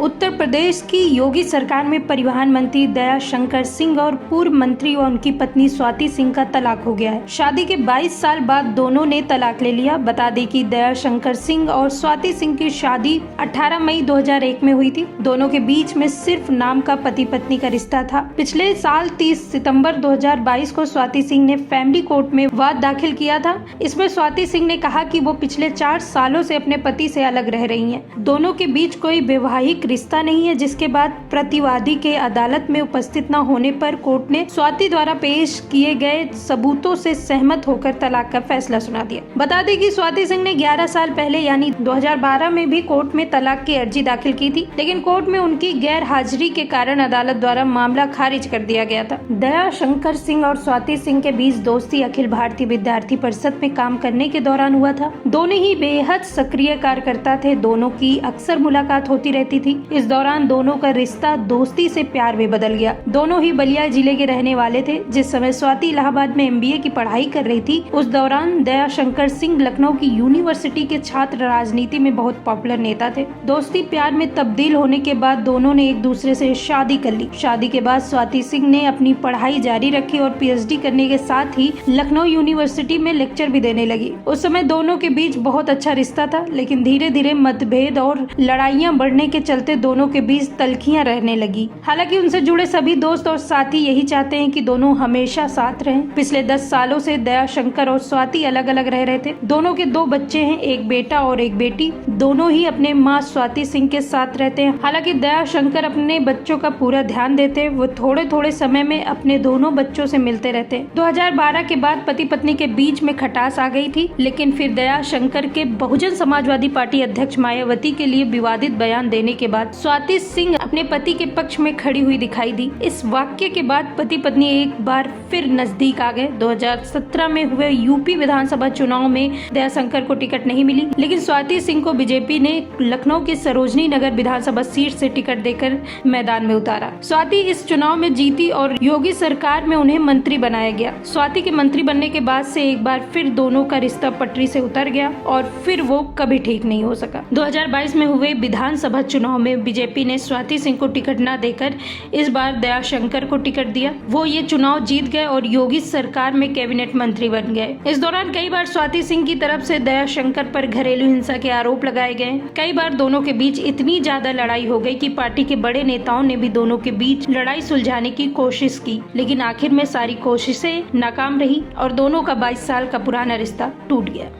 उत्तर प्रदेश की योगी सरकार में परिवहन मंत्री दया शंकर सिंह और पूर्व मंत्री व उनकी पत्नी स्वाति सिंह का तलाक हो गया है। शादी के 22 साल बाद दोनों ने तलाक ले लिया। बता दें कि दया शंकर सिंह और स्वाति सिंह की शादी 18 मई 2001 में हुई थी। दोनों के बीच में सिर्फ नाम का पति पत्नी का रिश्ता था। पिछले साल 30 सितंबर 2022 को स्वाति सिंह ने फैमिली कोर्ट में वाद दाखिल किया था। इसमें स्वाति सिंह ने कहा कि वो पिछले 4 सालों से अपने पति से अलग रह रही हैं। दोनों के बीच कोई वैवाहिक रिश्ता नहीं है, जिसके बाद प्रतिवादी के अदालत में उपस्थित न होने पर कोर्ट ने स्वाति द्वारा पेश किए गए सबूतों से सहमत होकर तलाक का फैसला सुना दिया। बता दें कि स्वाति सिंह ने 11 साल पहले यानी 2012 में भी कोर्ट में तलाक की अर्जी दाखिल की थी, लेकिन कोर्ट में उनकी गैर हाजिरी के कारण अदालत द्वारा मामला खारिज कर दिया गया था। दया शंकर सिंह और स्वाति सिंह के बीच दोस्ती अखिल भारतीय विद्यार्थी परिषद में काम करने के दौरान हुआ था। दोनों ही बेहद सक्रिय कार्यकर्ता थे। दोनों की अक्सर मुलाकात होती रहती थी। इस दौरान दोनों का रिश्ता दोस्ती से प्यार में बदल गया। दोनों ही बलिया जिले के रहने वाले थे। जिस समय स्वाति इलाहाबाद में MBA की पढ़ाई कर रही थी, उस दौरान दया शंकर सिंह लखनऊ की यूनिवर्सिटी के छात्र राजनीति में बहुत पॉपुलर नेता थे। दोस्ती प्यार में तब्दील होने के बाद दोनों ने एक दूसरे से शादी कर ली। शादी के बाद स्वाति सिंह ने अपनी पढ़ाई जारी रखी और PhD करने के साथ ही लखनऊ यूनिवर्सिटी में लेक्चर भी देने लगी। उस समय दोनों के बीच बहुत अच्छा रिश्ता था, लेकिन धीरे धीरे मतभेद और लड़ाइयाँ बढ़ने के चलते दोनों के बीच तल्खियां रहने लगी। हालांकि उनसे जुड़े सभी दोस्त और साथी यही चाहते हैं कि दोनों हमेशा साथ रहें। पिछले 10 सालों से दया शंकर और स्वाति अलग अलग रह रहे थे। दोनों के 2 बच्चे हैं, एक बेटा और एक बेटी। दोनों ही अपने माँ स्वाति सिंह के साथ रहते हैं। हालांकि दया शंकर अपने बच्चों का पूरा ध्यान देते हैं। वो थोड़े थोड़े समय में अपने दोनों बच्चों से मिलते रहते हैं। 2012 के बाद पति पत्नी के बीच में खटास आ गई थी, लेकिन फिर दया शंकर के बहुजन समाजवादी पार्टी अध्यक्ष मायावती के लिए विवादित बयान देने के बाद स्वाति सिंह अपने पति के पक्ष में खड़ी हुई दिखाई दी। इस वाक्य के बाद पति पत्नी एक बार फिर नजदीक आ गए। 2017 में हुए यूपी विधानसभा चुनाव में दया शंकर को टिकट नहीं मिली, लेकिन स्वाति सिंह को बीजेपी ने लखनऊ की सरोजनी नगर विधानसभा सीट से टिकट देकर मैदान में उतारा। स्वाति इस चुनाव में जीती और योगी सरकार में उन्हें मंत्री बनाया गया। स्वाति के मंत्री बनने के बाद से एक बार फिर दोनों का रिश्ता पटरी से उतर गया और फिर वो कभी ठीक नहीं हो सका। 2022 में हुए विधानसभा चुनाव में बीजेपी ने स्वाति सिंह को टिकट न देकर इस बार दया शंकर को टिकट दिया। वो ये चुनाव जीत गए और योगी सरकार में कैबिनेट मंत्री बन गए। इस दौरान कई बार स्वाति सिंह की तरफ से दया शंकर पर घरेलू हिंसा के आरोप लगाए गए। कई बार दोनों के बीच इतनी ज्यादा लड़ाई हो गई कि पार्टी के बड़े नेताओं ने भी दोनों के बीच लड़ाई सुलझाने की कोशिश की, लेकिन आखिर में सारी कोशिशें नाकाम रही और दोनों का 22 साल का पुराना रिश्ता टूट गया।